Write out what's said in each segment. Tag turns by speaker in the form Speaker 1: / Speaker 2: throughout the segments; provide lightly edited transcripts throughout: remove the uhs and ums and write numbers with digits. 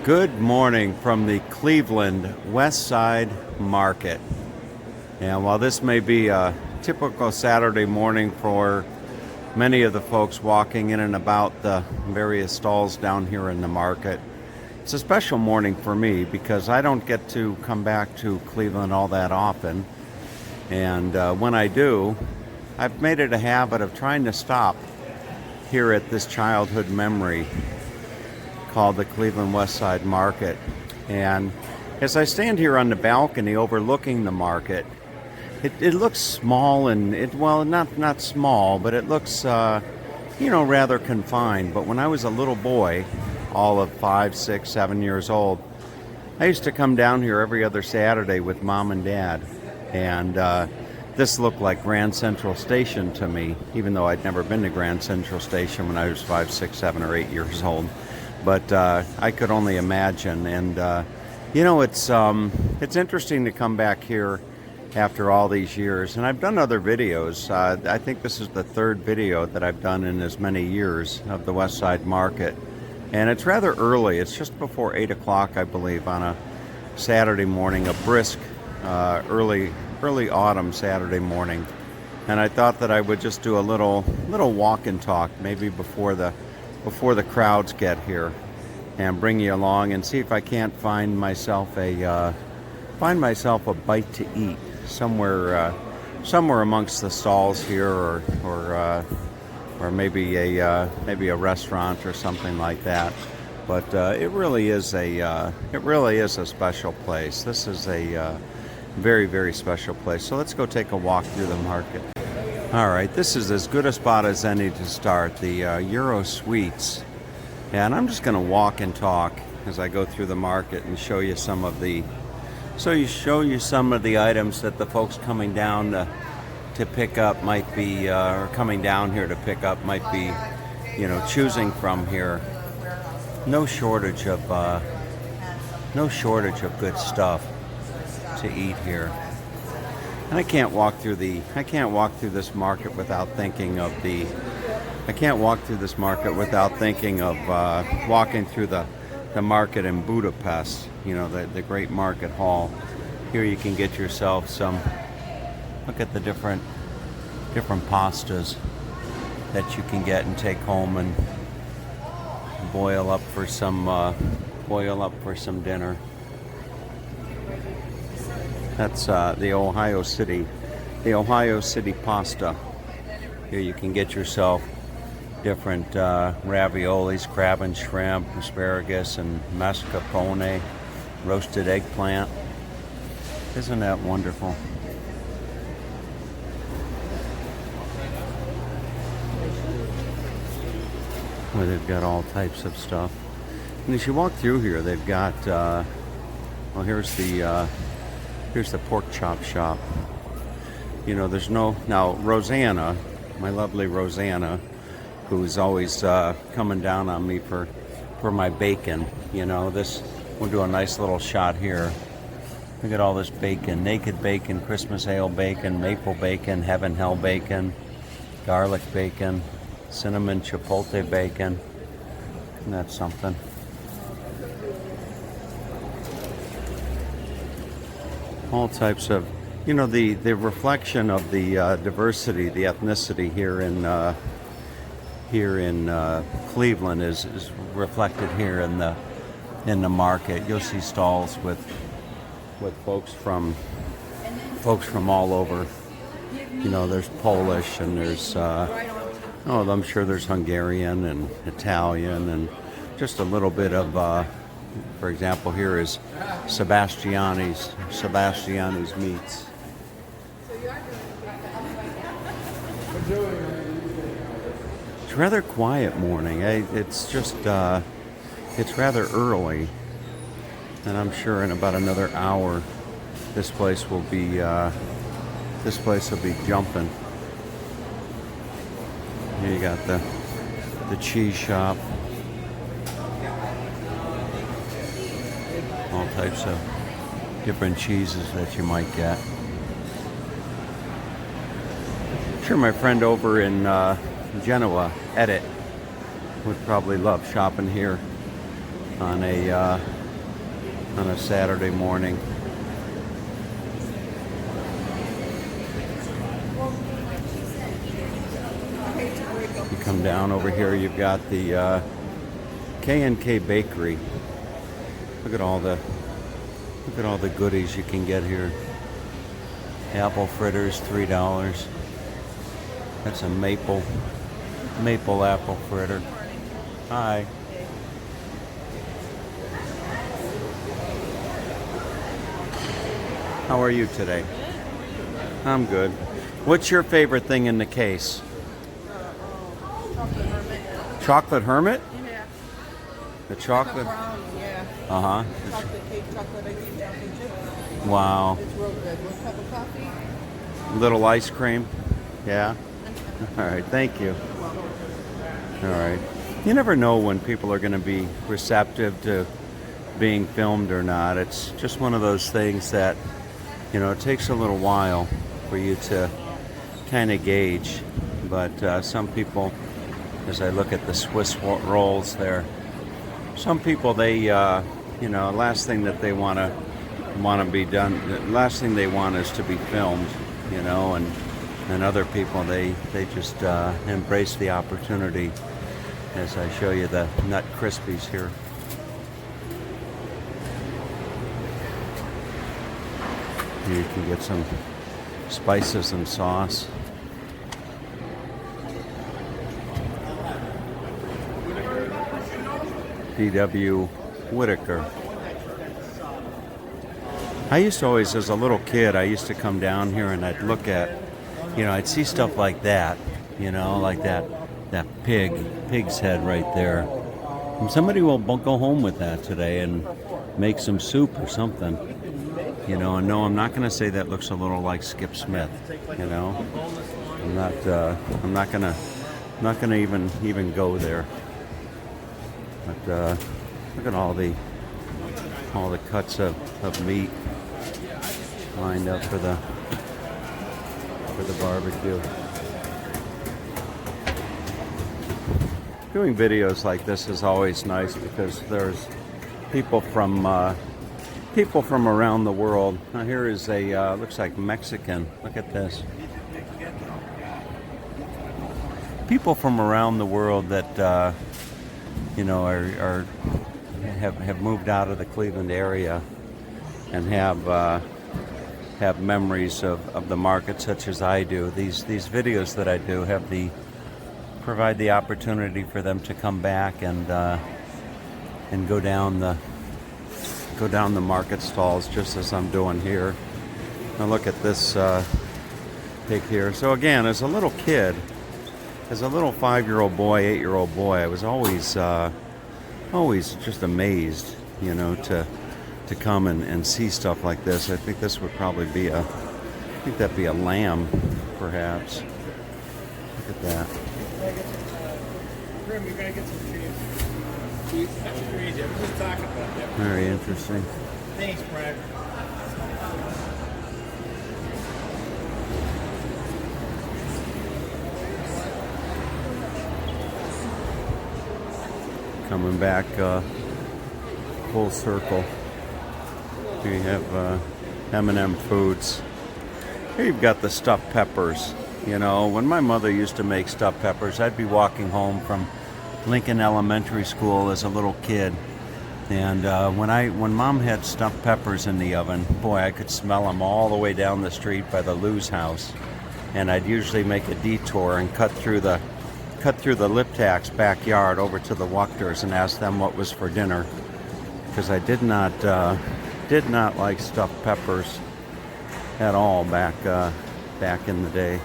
Speaker 1: Good morning from the Cleveland West Side Market. And while this may be a typical Saturday morning for many of the folks walking in and about the various stalls down here in the market, it's a special morning for me because I don't get to come back to Cleveland all that often. And when I do, I've made it a habit of trying to stop here at this childhood memory called the Cleveland West Side Market. And as I stand here on the balcony overlooking the market, it looks small and not small, but it looks rather confined. But when I was a little boy, all of 5, 6, 7 years old, I used to come down here every other Saturday with Mom and Dad, and this looked like Grand Central Station to me, even though I'd never been to Grand Central Station when I was 5, 6, 7, or 8 years old. But I could only imagine, and it's interesting to come back here after all these years. And I've done other videos. I think this is the third video that I've done in as many years of the West Side Market, and it's rather early. It's just before 8 o'clock, I believe, on a Saturday morning, a brisk, early autumn Saturday morning. And I thought that I would just do a little walk and talk, maybe before the crowds get here, and bring you along and see if I can't find myself a bite to eat somewhere amongst the stalls here, or maybe a restaurant or something like that. But it really is a special place. This is a very, very special place. So let's go take a walk through the market. All right, this is as good a spot as any to start, the Euro Sweets. And I'm just going to walk and talk as I go through the market and show you some of the items that the folks coming down to pick up might be, or coming down here to pick up might be, choosing from here. No shortage of good stuff to eat here. And I can't walk through this market without thinking of walking through the market in Budapest, the great market hall. Here you can get yourself look at the different pastas that you can get and take home and boil up for some dinner. That's the Ohio City pasta. Here you can get yourself different raviolis, crab and shrimp, asparagus and mascarpone, roasted eggplant. Isn't that wonderful? Where they've got all types of stuff. And as you walk through here, they've got here's the pork chop shop. There's now Rosanna, my lovely Rosanna, who's always coming down on me for my bacon. We'll do a nice little shot here. Look at all this bacon: naked bacon, Christmas ale bacon, maple bacon, heaven hell bacon, garlic bacon, cinnamon chipotle bacon. Isn't that something? All types of, the reflection of the diversity, the ethnicity here in Cleveland is reflected here in the market. You'll see stalls with folks from all over. There's Polish, and there's I'm sure there's Hungarian and Italian, and just a little bit of for example, here is Sebastiani's Meats. It's a rather quiet morning. It's just it's rather early, and I'm sure in about another hour this place will be jumping. Here you got the cheese shop. All types of different cheeses that you might get. I'm sure my friend over in Genoa, Edit, would probably love shopping here. on a Saturday morning. You come down over here, you've got the Knk Bakery. Look at all the goodies you can get here. Apple fritters, $3. That's a maple apple fritter. Hi. How are you today? I'm good. What's your favorite thing in the case?
Speaker 2: Chocolate hermit.
Speaker 1: Chocolate hermit?
Speaker 2: Yeah.
Speaker 1: The chocolate?
Speaker 2: Brown, yeah.
Speaker 1: Uh-huh.
Speaker 2: Chocolate cake, chocolate ice cream, chocolate chip.
Speaker 1: Wow.
Speaker 2: It's real good. One cup of coffee.
Speaker 1: Little ice cream? Yeah? All right, thank you. All right. You never know when people are going to be receptive to being filmed or not. It's just one of those things that, you know, it takes a little while for you to kind of gauge. But some people, as I look at the Swiss rolls there, some people, they, you know, last thing that they want to be done, the last thing they want is to be filmed, you know, and other people, they just embrace the opportunity. As I show you the Nut Krispies here. Here you can get some spices and sauce. D.W. Whitaker. I used to always, as a little kid, I used to come down here and I'd look at, you know, I'd see stuff like that, you know, like that pig's head right there. And somebody will go home with that today and make some soup or something, you know. And no, I'm not going to say that looks a little like Skip Smith, you know. I'm not gonna even go there. But look at all the cuts of meat lined up for the barbecue. Doing videos like this is always nice because there's people from around the world. Now here is a looks like Mexican. Look at this. People from around the world that you know have moved out of the Cleveland area and have memories of the market, such as I do. These videos that I do provide the opportunity for them to come back and go down the market stalls, just as I'm doing here. Now look at this pig here. So again, as a little kid, as a little 5-year-old boy, 8-year-old boy, I was always just amazed, you know, to come and see stuff like this. I think this would probably be that'd be a lamb, perhaps. Look at that.
Speaker 3: Grim, you're gonna get some cheese. That's crazy. I was just talking about that.
Speaker 1: Very interesting.
Speaker 3: Thanks, Brad.
Speaker 1: Coming back full circle. Here you have M&M Foods. Here you've got the stuffed peppers. You know, when my mother used to make stuffed peppers, I'd be walking home from Lincoln Elementary School as a little kid. And when Mom had stuffed peppers in the oven, boy, I could smell them all the way down the street by the Lou's house. And I'd usually make a detour and cut through the Liptak's backyard over to the Wachters and ask them what was for dinner, because I did not like stuffed peppers at all back in the day.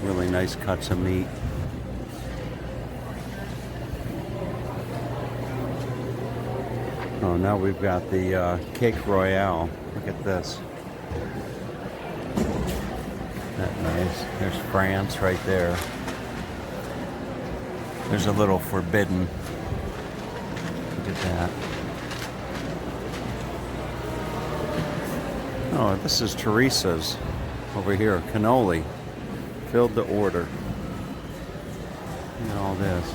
Speaker 1: Really nice cuts of meat. Oh, now we've got the Cake Royale. Look at this. That nice. There's France right there. There's a little forbidden. Look at that. Oh, this is Teresa's over here. Cannoli. Filled to order. Look at all this.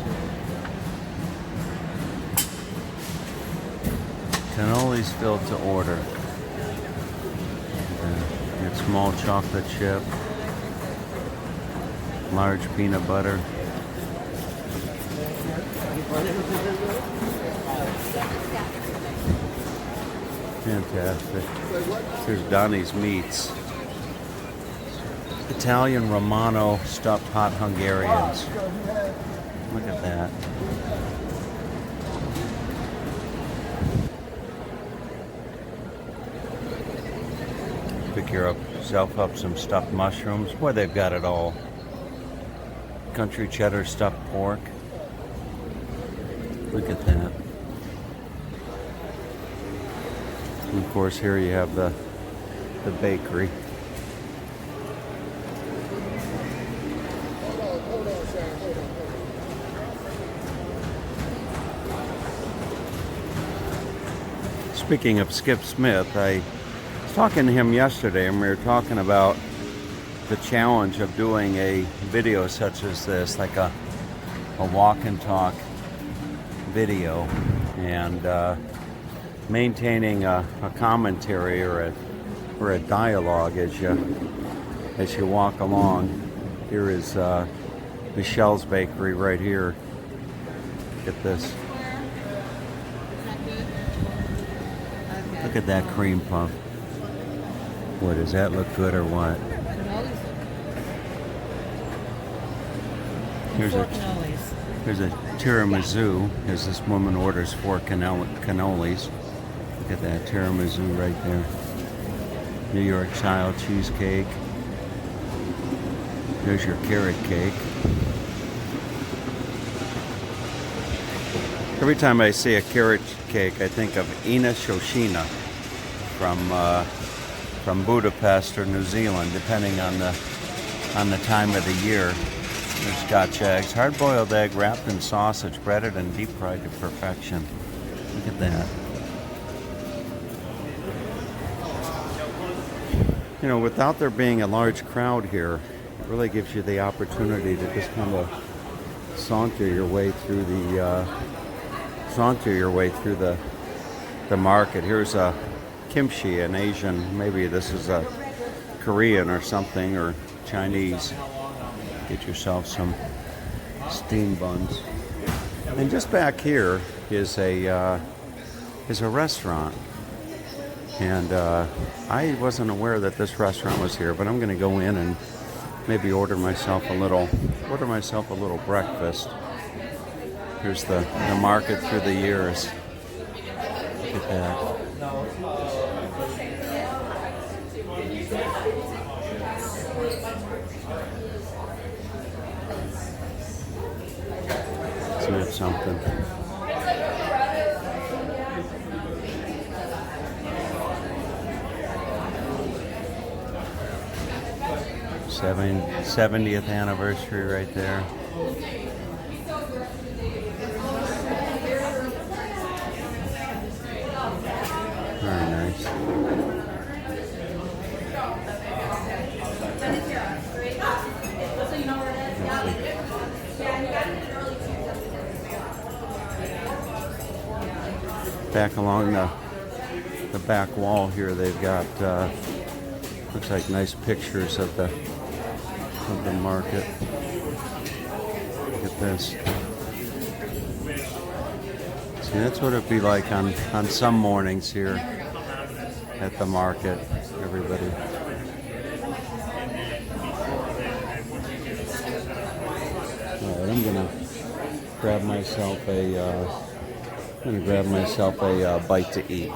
Speaker 1: Cannolis filled to order. Get small chocolate chip, large peanut butter. Fantastic. Here's Donnie's Meats. Italian Romano stuffed hot Hungarians. Look at that. Pick yourself up some stuffed mushrooms. Boy, they've got it all. Country cheddar stuffed pork. Look at that. And of course, here you have the bakery. Speaking of Skip Smith, I was talking to him yesterday, and we were talking about the challenge of doing a video such as this, like a walk and talk video, and maintaining a commentary or a dialogue as you walk along. Here is Michelle's Bakery right here. Look at this. Look at that cream puff. What, does that look good or what? Here's a tiramisu, as this woman orders 4 cannolis. Look at that tiramisu right there. New York style cheesecake. There's your carrot cake. Every time I see a carrot cake, I think of Ina Shoshina from Budapest or New Zealand, depending on the time of the year. There's Scotch eggs, hard-boiled egg wrapped in sausage, breaded and deep-fried to perfection. Look at that. You know, without there being a large crowd here, it really gives you the opportunity to just kind of saunter your way through the market. Here's a kimchi, an Asian, maybe this is a Korean or something, or Chinese. Get yourself some steamed buns. And just back here is a restaurant. And I wasn't aware that this restaurant was here, but I'm going to go in and maybe order myself a little breakfast. Here's the market through the years. Look at that. Isn't it something? Seven, 70th anniversary right there. Very nice. Back along the back wall here, they've got looks like nice pictures of the market. Look at this. See, that's what it'd be like on some mornings here at the market, everybody. All right, I'm gonna grab myself a bite to eat.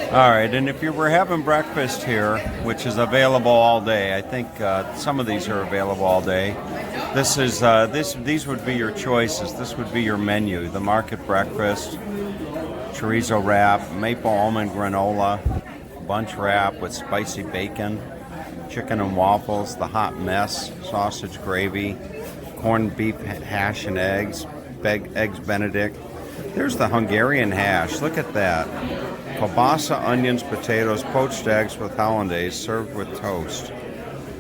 Speaker 1: All right, and if you were having breakfast here, which is available all day, I think some of these are available all day. This is these would be your choices. This would be your menu: the market breakfast, chorizo wrap, maple almond granola, bunch wrap with spicy bacon, chicken and waffles, the hot mess, sausage gravy, corned beef hash and eggs, eggs Benedict. There's the Hungarian hash. Look at that. Kielbasa, onions, potatoes, poached eggs with hollandaise, served with toast.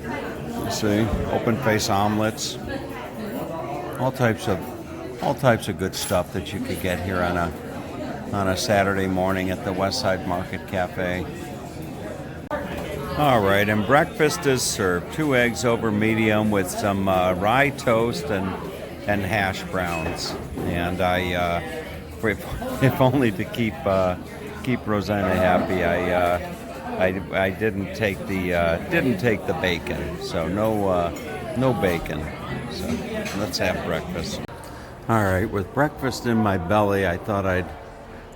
Speaker 1: You see, open face omelets. all types of good stuff that you could get here on a Saturday morning at the Westside Market Cafe. All right, and breakfast is served. 2 eggs over medium with some rye toast and hash browns. And if only to keep Rosanna happy, I didn't take the bacon. So no bacon. So let's have breakfast. All right, with breakfast in my belly, I thought I'd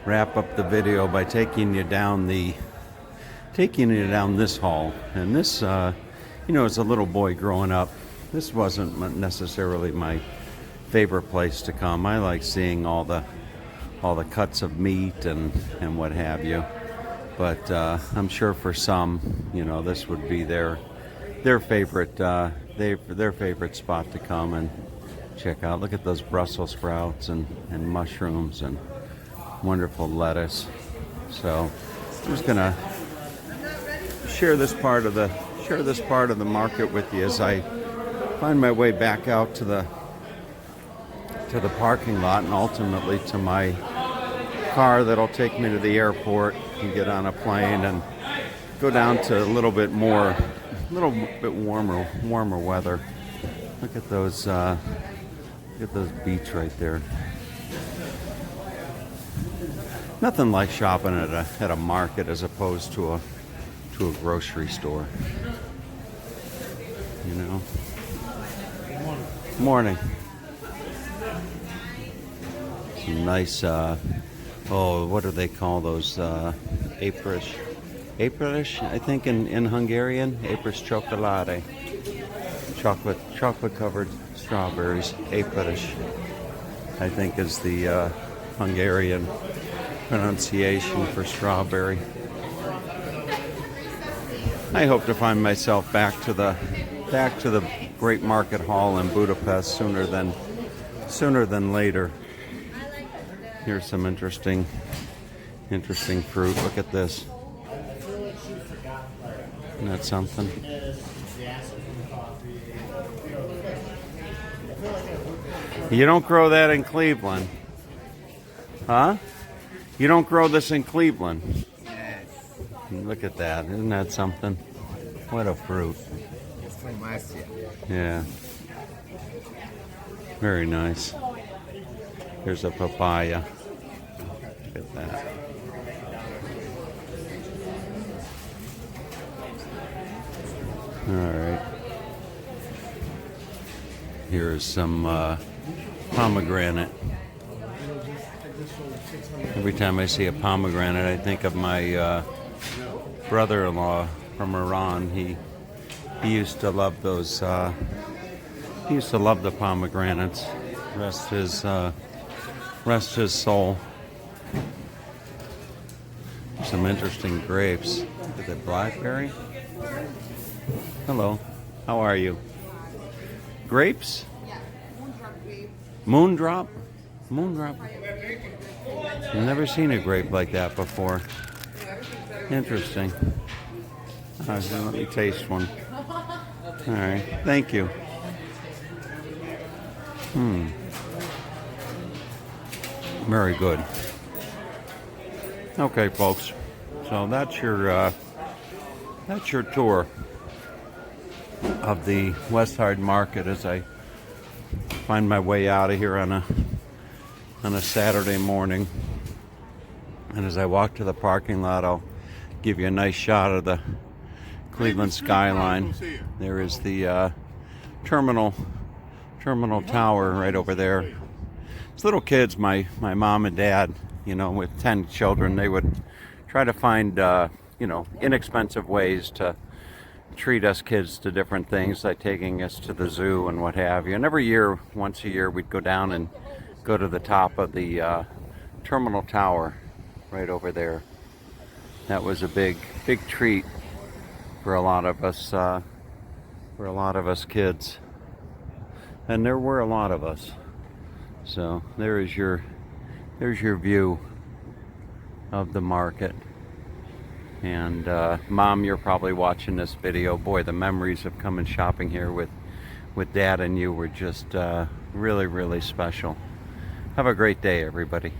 Speaker 1: wrap up the video by taking you down this hall. And this, as a little boy growing up, this wasn't necessarily my favorite place to come. I like seeing all the cuts of meat and what have you. But I'm sure for some, this would be their favorite spot to come and check out. Look at those Brussels sprouts and mushrooms and wonderful lettuce. So I'm just gonna share this part of the market with you as I find my way back out to the parking lot and ultimately to my car that'll take me to the airport and get on a plane and go down to a little bit warmer weather. Look at those beets right there. Nothing like shopping at a market as opposed to a grocery store. Morning. Some nice what do they call those? Apres, I think in Hungarian. Apres chocolate. Chocolate covered strawberries. Apres, I think, is the Hungarian pronunciation for strawberry. I hope to find myself back to the Great Market Hall in Budapest sooner than later. Here's some interesting fruit. Look at this. Isn't that something? You don't grow that in Cleveland. Huh? You don't grow this in Cleveland. Look at that. Isn't that something? What a fruit. Yeah. Very nice. Here's a papaya. Look at that. All right. Here's some pomegranate. Every time I see a pomegranate, I think of my brother-in-law from Iran. He used to love those. He used to love the pomegranates. Rest his soul. Some interesting grapes. Look at that blackberry. Hello. How are you? Grapes? Moondrop? Moondrop? I've never seen a grape like that before. Interesting. Let me taste one. All right. Thank you. Very good. Okay, folks. So that's your tour of the Westside Market as I find my way out of here on a Saturday morning. And as I walk to the parking lot, I'll give you a nice shot of the Cleveland skyline. There is the terminal tower right over there. As little kids, my mom and dad, with 10 children, they would try to find inexpensive ways to treat us kids to different things, like taking us to the zoo and what have you. And every year, once a year, we'd go down and go to the top of the terminal tower right over there. That was a big treat for a lot of us kids, and there were a lot of us. So there's your view of the market. And Mom, you're probably watching this video. Boy, the memories of coming shopping here with Dad and you were just Really, really special. Have a great day, everybody.